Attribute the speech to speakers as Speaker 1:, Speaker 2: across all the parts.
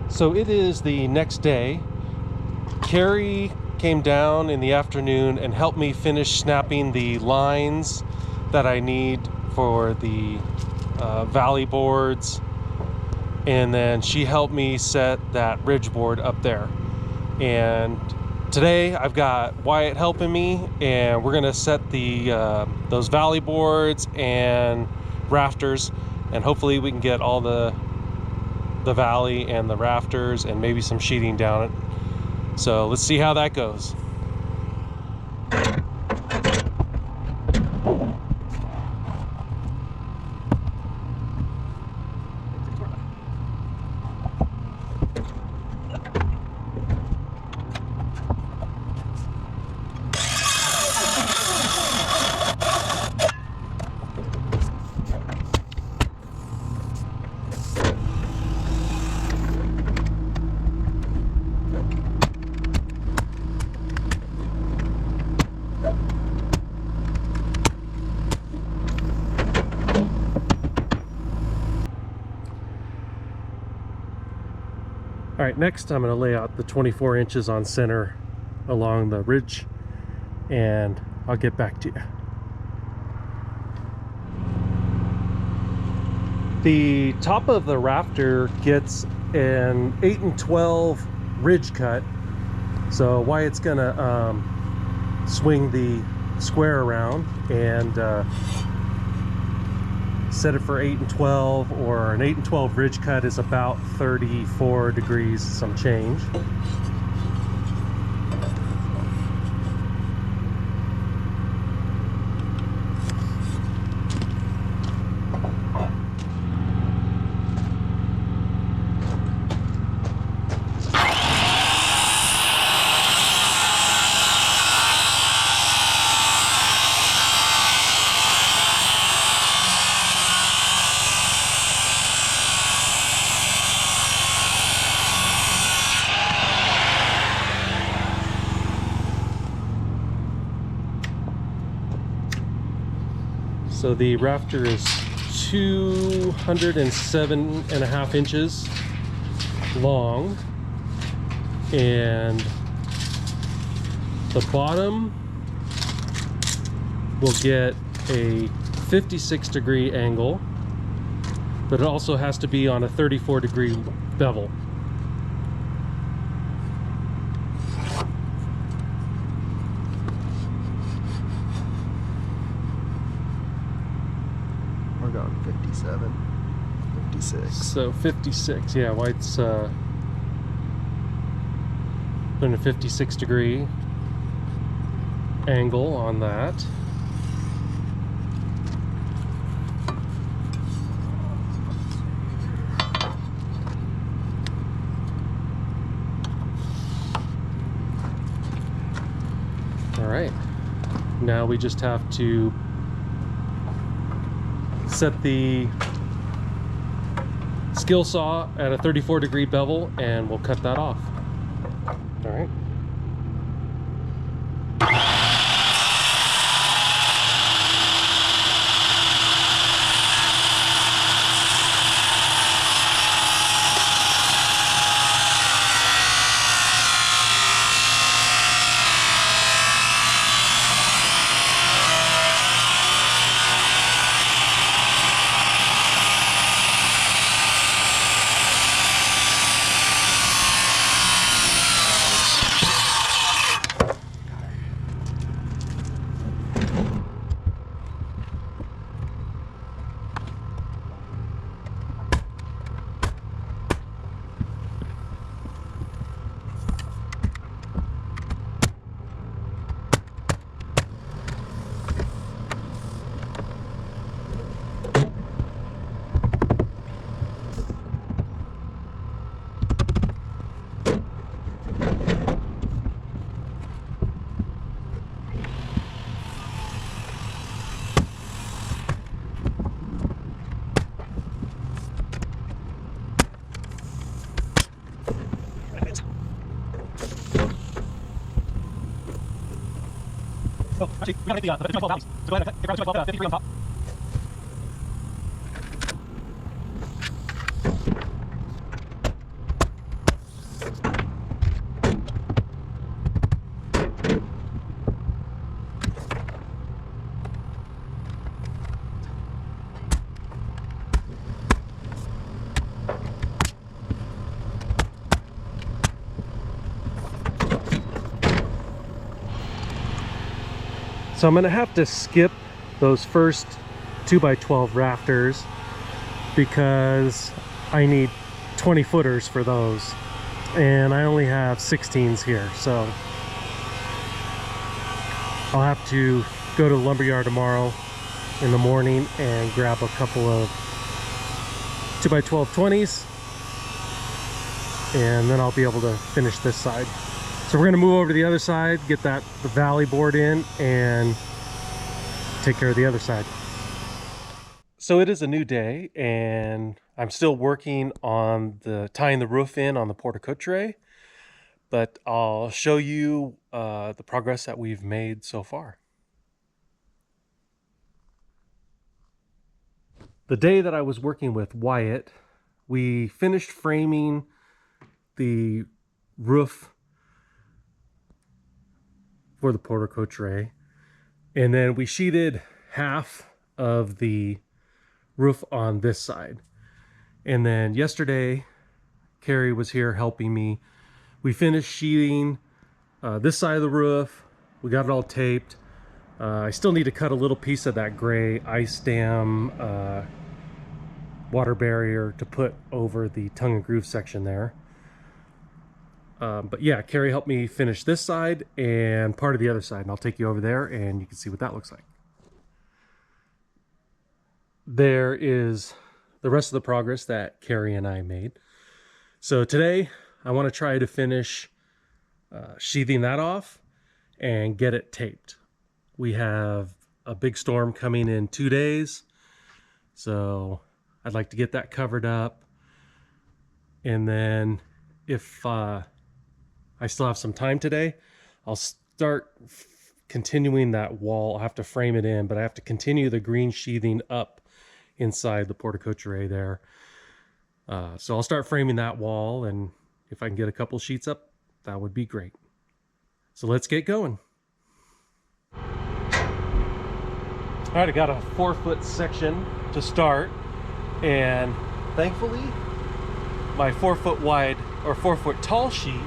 Speaker 1: So it is the next day. Carrie came down in the afternoon and helped me finish snapping the lines that I need for the valley boards, and then she helped me set that ridge board up there. And today I've got Wyatt helping me, and we're gonna set the those valley boards and rafters, and hopefully we can get all the valley and the rafters and maybe some sheeting down it. So let's see how that goes. All right, next I'm going to lay out the 24 inches on center along the ridge, and I'll get back to you. The top of the rafter gets an 8 and 12 ridge cut, so Wyatt's going to swing the square around and set it for 8 and 12, or an 8 and 12 ridge cut is about 34 degrees some change. So the rafter is 207.5 inches long, and the bottom will get a 56 degree angle, but it also has to be on a 34 degree bevel.
Speaker 2: We're going 57, 56.
Speaker 1: So 56, yeah, White's putting a 56 degree angle on that. All right, now we just have to set the skill saw at a 34 degree bevel, and we'll cut that off. All right. Oh, actually, we gotta make the 12 valleys. So go ahead and get around 12, 53 on top. So I'm gonna have to skip those first 2x12 rafters because I need 20 footers for those, and I only have 16s here, so I'll have to go to the lumberyard tomorrow in the morning and grab a couple of 2x12 20s, and then I'll be able to finish this side. So we're going to move over to the other side, get the valley board in, and take care of the other side. So it is a new day, and I'm still working on tying the roof in on the porte cochere, but I'll show you the progress that we've made so far. The day that I was working with Wyatt, we finished framing the roof for the porte cochere, and then we sheeted half of the roof on this side. And then yesterday, Carrie was here helping me. We finished sheeting this side of the roof. We got it all taped. I still need to cut a little piece of that gray ice dam water barrier to put over the tongue and groove section there. But yeah, Carrie helped me finish this side and part of the other side, and I'll take you over there and you can see what that looks like. There is the rest of the progress that Carrie and I made. So today I want to try to finish sheathing that off and get it taped. We have a big storm coming in 2 days, so I'd like to get that covered up. And then if I still have some time today, I'll start continuing that wall. I'll have to frame it in, but I have to continue the green sheathing up inside the porte cochere there. So I'll start framing that wall, and if I can get a couple sheets up, that would be great. So let's get going. All right, I got a 4-foot section to start, and thankfully my 4-foot wide or 4-foot tall sheet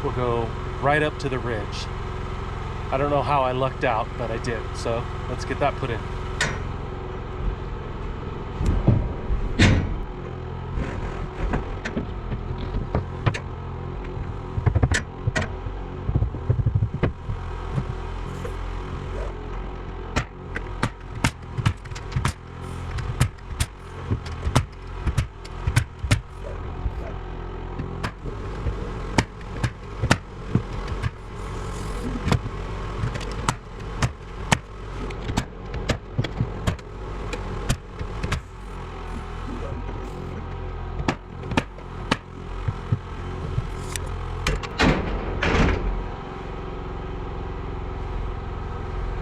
Speaker 1: will go right up to the ridge. I don't know how I lucked out, but I did. So let's get that put in.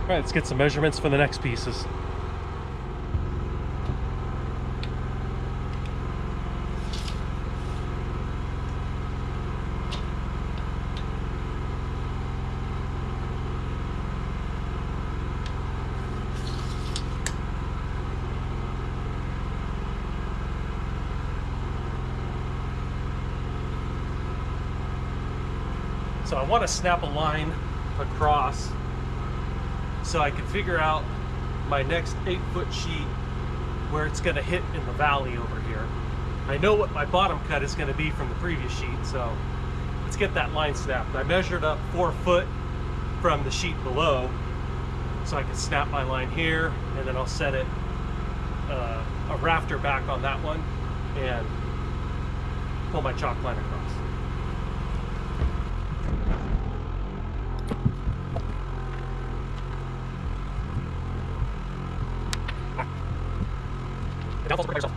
Speaker 1: All right, let's get some measurements for the next pieces. So I want to snap a line across so I can figure out my next 8-foot sheet where it's going to hit in the valley over here. I know what my bottom cut is going to be from the previous sheet, so let's get that line snapped. I measured up 4 foot from the sheet below so I can snap my line here, and then I'll set it a rafter back on that one and pull my chalk line across. And now prepare yourself.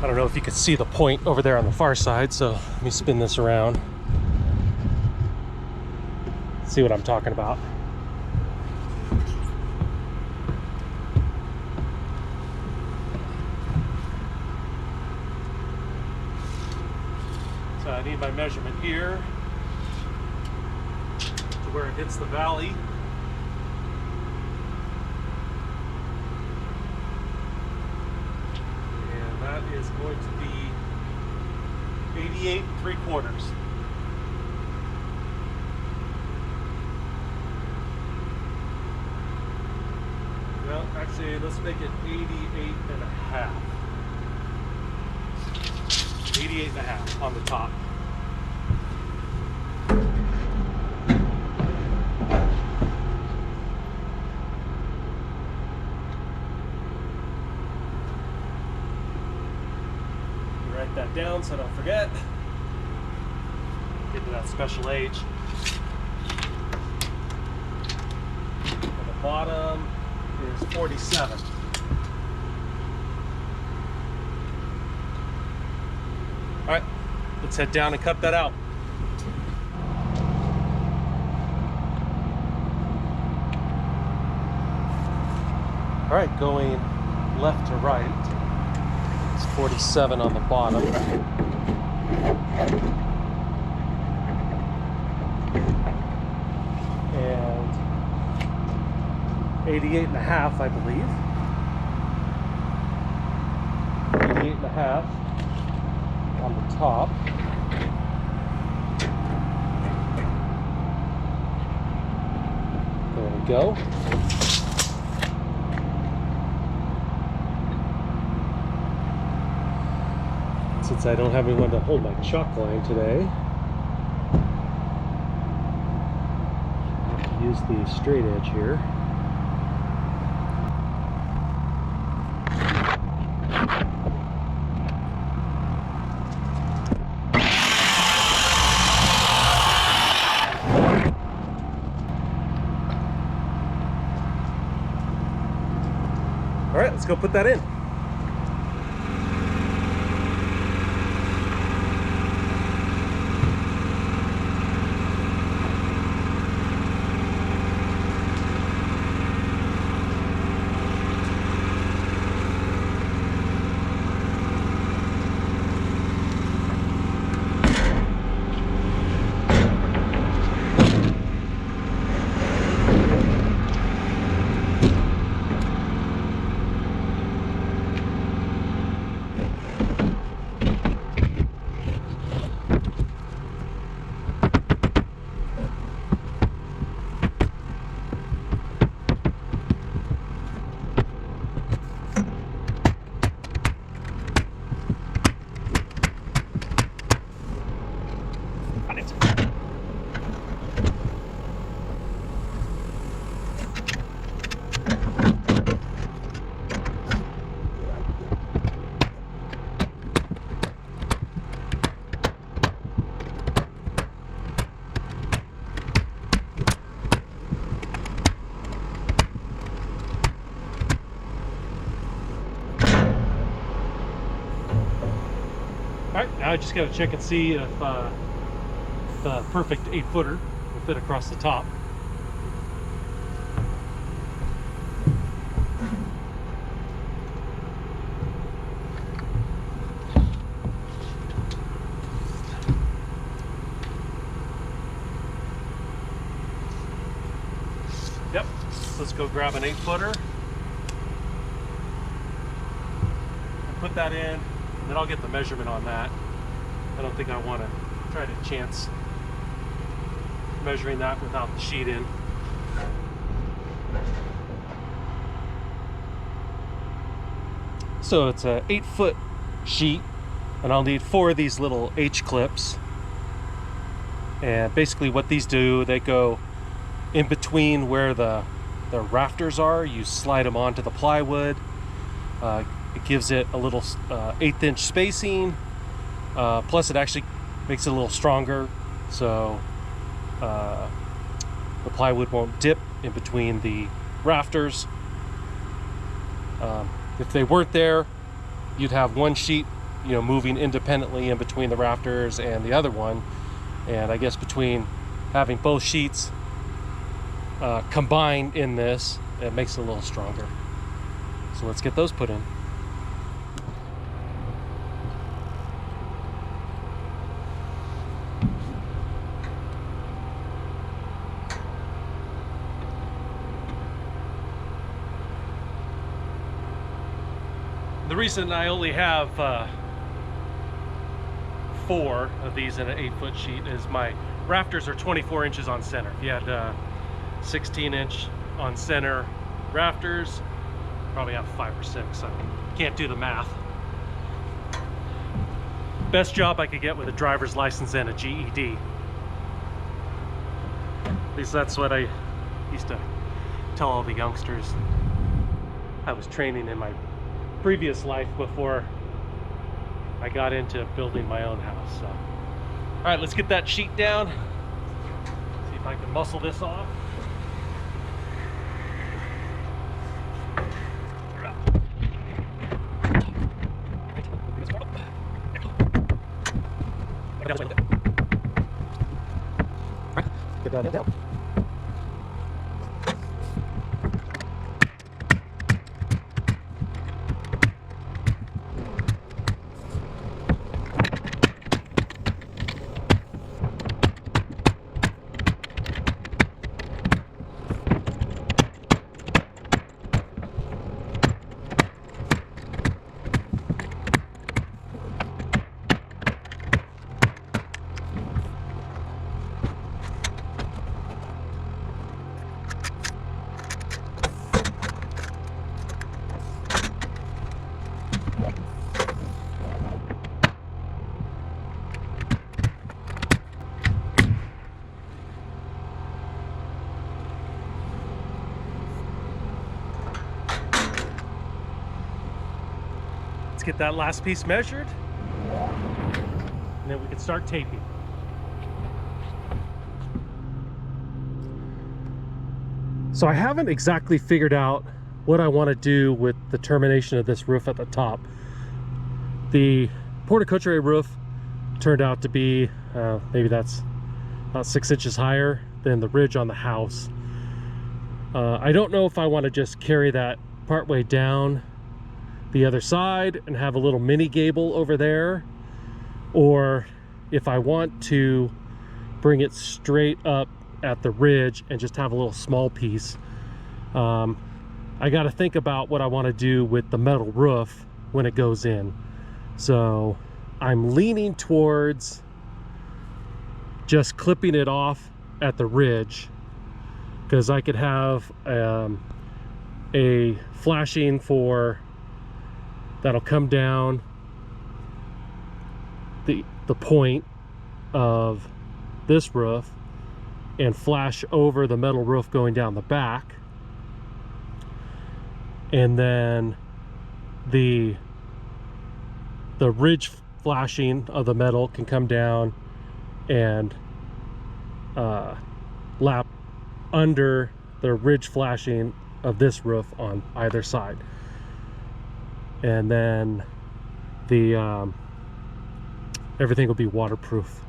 Speaker 1: I don't know if you could see the point over there on the far side, so let me spin this around. See what I'm talking about. So I need my measurement here to where it hits the valley. And that is going to be 88 3/4. Well, actually, let's make it 88 and a half. 88 and a half on the top. Write that down so I don't forget. Get to that special age. And the bottom is 47. All right, let's head down and cut that out. All right, going left to right. It's 47 on the bottom. And 88 and a half, I believe. 88 and a half on the top. There we go. Since I don't have anyone to hold my chalk line today, I have to use the straight edge here. All right, let's go put that in. Alright, now I just got to check and see if the perfect 8-footer will fit across the top. Yep, let's go grab an 8-footer and put that in. Then I'll get the measurement on that. I don't think I want to try to chance measuring that without the sheet in. So it's a 8-foot sheet, and I'll need 4 of these little H clips. And basically what these do, they go in between where the rafters are. You slide them onto the plywood. It gives it a little 1/8-inch spacing, plus it actually makes it a little stronger, so the plywood won't dip in between the rafters. If they weren't there, you'd have one sheet, moving independently in between the rafters and the other one, and I guess between having both sheets combined in this, it makes it a little stronger. So let's get those put in. The reason I only have 4 of these in an 8-foot sheet is my rafters are 24 inches on center. If you had 16-inch on center rafters, probably have 5 or 6. I can't do the math. Best job I could get with a driver's license and a GED. At least that's what I used to tell all the youngsters I was training in my previous life before I got into building my own house. So, all right, let's get that sheet down. See if I can muscle this off. Get that down. Let's get that last piece measured, and then we can start taping. So I haven't exactly figured out what I want to do with the termination of this roof at the top. The porte cochere roof turned out to be, maybe that's about 6 inches higher than the ridge on the house. I don't know if I want to just carry that partway down the other side and have a little mini gable over there, or if I want to bring it straight up at the ridge and just have a little small piece. I got to think about what I want to do with the metal roof when it goes in. So I'm leaning towards just clipping it off at the ridge, because I could have a flashing for that'll come down the point of this roof and flash over the metal roof going down the back, and then the ridge flashing of the metal can come down and lap under the ridge flashing of this roof on either side. And then the everything will be waterproof,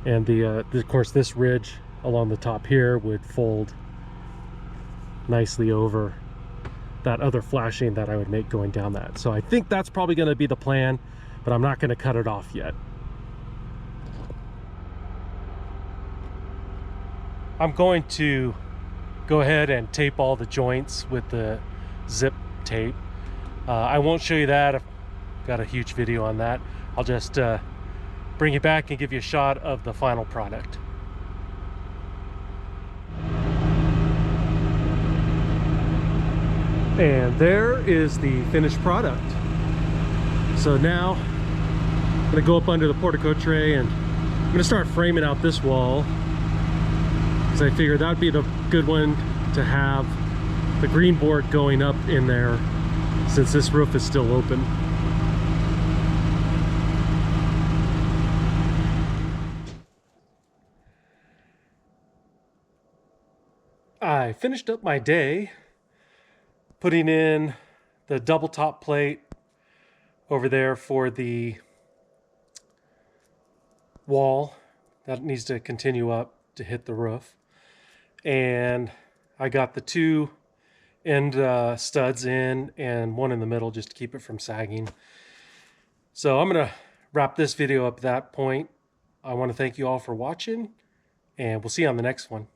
Speaker 1: and of course this ridge along the top here would fold nicely over that other flashing that I would make going down that. So I think that's probably going to be the plan, but I'm not going to cut it off yet. I'm going to go ahead and tape all the joints with the zip tape. I won't show you that. I've got a huge video on that. I'll just bring you back and give you a shot of the final product. And there is the finished product. So now I'm gonna go up under the porte cochere and I'm gonna start framing out this wall, because I figured that'd be the good one to have the green board going up in there, since this roof is still open. I finished up my day putting in the double top plate over there for the wall that needs to continue up to hit the roof, and I got the 2 end studs in and 1 in the middle just to keep it from sagging. So I'm gonna wrap this video up at that point. I want to thank you all for watching, and we'll see you on the next one.